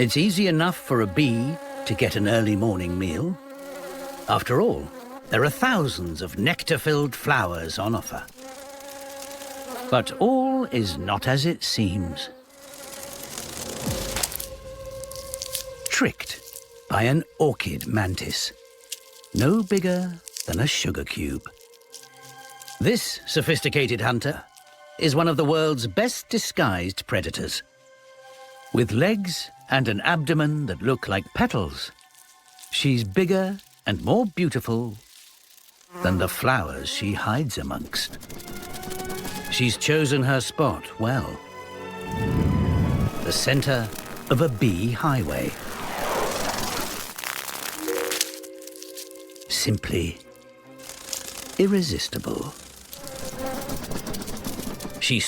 It's easy enough for a bee to get an early morning meal. After all, there are thousands of nectar-filled flowers on offer. But all is not as it seems. Tricked by an orchid mantis, no bigger than a sugar cube. This sophisticated hunter is one of the world's best disguised predators. With legs and an abdomen that look like petals, she's bigger and more beautiful than the flowers she hides amongst. She's chosen her spot well. The center of a bee highway. Simply irresistible. She